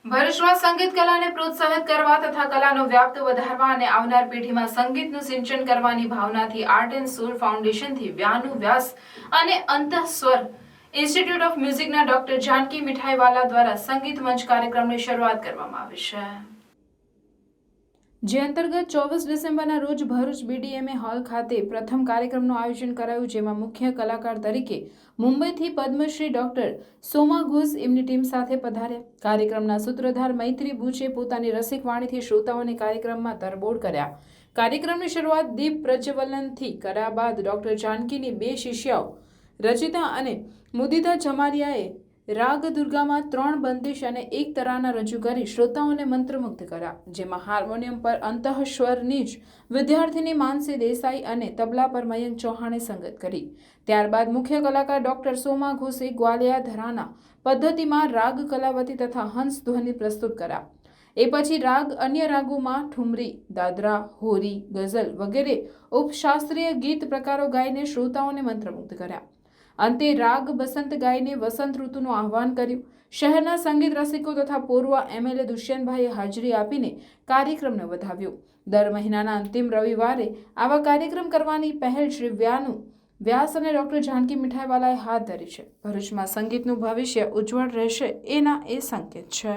ભરૂચમાં સંગીત કલાને પ્રોત્સાહિત કરવા તથા કલાનો વ્યાપ વધારવા અને આવનાર પેઢીમાં સંગીતનું સિંચન કરવાની ભાવનાથી આર્ટ એન્ડ સોલ ફાઉન્ડેશનથી વ્યાનું વ્યાસ અને અંતઃસ્વર ઇન્સ્ટિટ્યૂટ ઓફ મ્યુઝિકના ડોક્ટર જાનકી મીઠાઈવાલા દ્વારા સંગીત મંચ કાર્યક્રમની શરૂઆત કરવામાં આવી છે, જે અંતર્ગત 24 ડિસેમ્બરના રોજ ભરૂચ BDMA હોલ ખાતે પ્રથમ કાર્યક્રમનું આયોજન કરાયું, જેમાં મુખ્ય કલાકાર તરીકે મુંબઈથી પદ્મશ્રી ડોક્ટર સોમા ઘોષ એમની ટીમ સાથે પધાર્યા. કાર્યક્રમના સૂત્રધાર મૈત્રી બુચે પોતાની રસિક વાણીથી શ્રોતાઓને કાર્યક્રમમાં તરબોળ કર્યા. કાર્યક્રમની શરૂઆત દીપ પ્રજ્વલનથી કર્યા બાદ ડોક્ટર જાનકીની બે શિષ્યાઓ રચિતા અને મુદિતા ચમારિયાએ રાગ દુર્ગામાં 3 બંદિશ અને 1 તરાના રજૂ કરી શ્રોતાઓને મંત્રમુગ્ધ કર્યા, જેમાં હાર્મોનિયમ પર અંતઃસ્વરની જ વિદ્યાર્થીની માનસી દેસાઈ અને તબલા પર મયંક ચૌહાણે સંગત કરી. ત્યારબાદ મુખ્ય કલાકાર ડોક્ટર સોમા ઘોષે ગ્વાલિયા ધરાના પદ્ધતિમાં રાગ કલાવતી તથા હંસ ધ્વનિ પ્રસ્તુત કર્યા. એ પછી અન્ય રાગોમાં ઠુમરી, દાદરા, હોરી, ગઝલ વગેરે ઉપશાસ્ત્રીય ગીત પ્રકારો ગાઈને શ્રોતાઓને મંત્રમુગ્ધ કર્યા. અંતે રાગ બસંત ગાઈને વસંત ઋતુનું આહ્વાન કર્યું. શહેરના સંગીત રસિકો તથા પૂર્વ MLA દુષ્યંતભાઈએ હાજરી આપીને કાર્યક્રમને વધાવ્યો. દર મહિનાના અંતિમ રવિવારે આવા કાર્યક્રમ કરવાની પહેલ શ્રી વ્યાસ અને ડોક્ટર જાનકી મીઠાઈવાલાએ હાથ ધરી છે. ભરૂચમાં સંગીતનું ભવિષ્ય ઉજ્જવળ રહેશે એના એ સંકેત છે.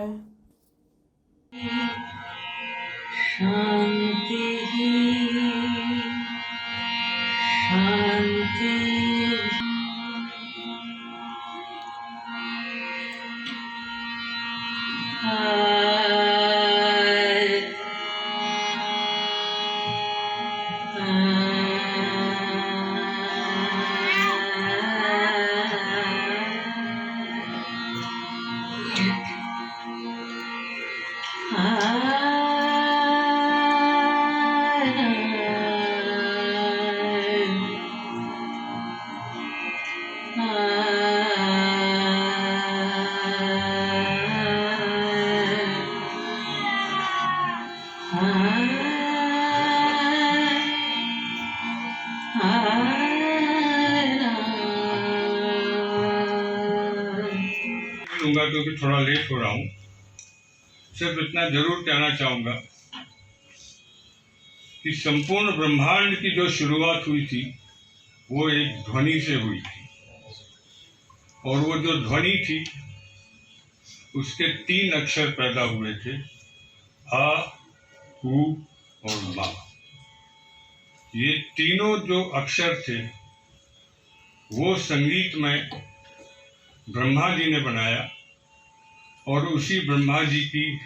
दूंगा क्योंकि थोड़ा लेट हो रहा हूँ. सिर्फ इतना जरूर कहना चाहूँगा कि संपूर्ण ब्रह्मांड की जो शुरुआत हुई थी वो एक ध्वनि से हुई थी, और वो जो ध्वनि थी उसके 3 अक्षर पैदा हुए थे, आ, हु और मा. ये तीनों जो अक्षर थे वो संगीत में ब्रह्मा जी ने बनाया, और उसी ब्रह्मा जी की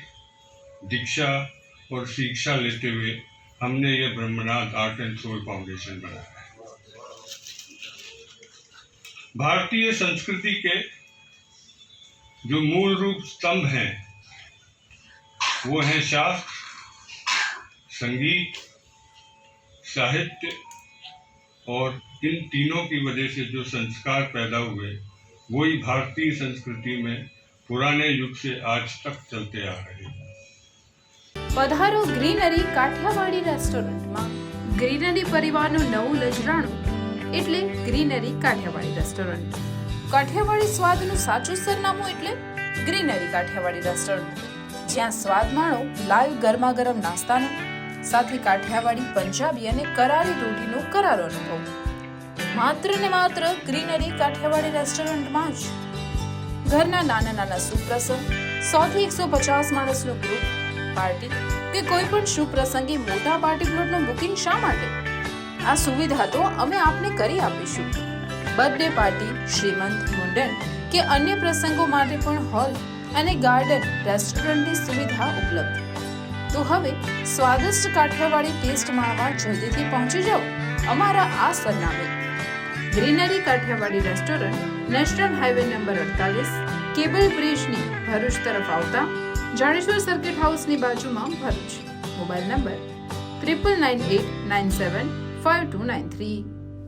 दीक्षा और शिक्षा लेते हुए हमने ये Brahmanath art and soul foundation बनाया है. भारतीय संस्कृति के जो मूल रूप स्तंभ हैं वो हैं शास्त्र, संगीत, साहित्य, और इन तीनों की वजह से जो संस्कार पैदा हुए वही भारतीय संस्कृति में पुराने युग से आज तक चलते आ रहे हैं. પધારો ગ્રીનરી કાઠિયાવાડી રેસ્ટોરન્ટમાં. ગ્રીનરી પરિવારનું નવું લજરાણું એટલે ગ્રીનરી કાઠિયાવાડી રેસ્ટોરન્ટ. કાઠિયાવાડી સ્વાદનું સાચું સરનામું એટલે ગ્રીનરી કાઠિયાવાડી રેસ્ટોરન્ટ, જ્યાં સ્વાદ માણો લાઈવ ગરમા ગરમ નાસ્તાનો, સાથે કાઠિયાવાડી, પંજાબી અને કરારી રોટીનો કરારો અનુભવ. માત્ર ને માત્ર ગ્રીનરી કાઠિયાવાડી રેસ્ટોરન્ટમાં જ. ઘરના નાના સુપ્રસંગ, 100 થી 150 માણસનું ગ્રુપ, પાર્ટી કે કોઈ પણ શુભ પ્રસંગે મોટા પાર્ટી પ્લોટનું બુકિંગ શા માટે? આ સુવિધા તો અમે આપને કરી આપીશું. બર્થડે પાર્ટી, શ્રીમંત, મુંડન કે અન્ય પ્રસંગો માટે પણ હોલ અને ગાર્ડન રેસ્ટોરન્ટની સુવિધા ઉપલબ્ધ. તો હવે સ્વાદિષ્ટ કાઠિયાવાડી ટેસ્ટ માણવા જલ્દીથી પહોંચી જાઓ અમારા આ સરનામે. Greenery Kathiyawadi restaurant, national highway number 48, cable બ્રિજની ભરૂચ તરફ આવતા જાડેશ્વર સર્કિટ હાઉસની બાજુમાં, ભરૂચ. Mobile number 9998975293.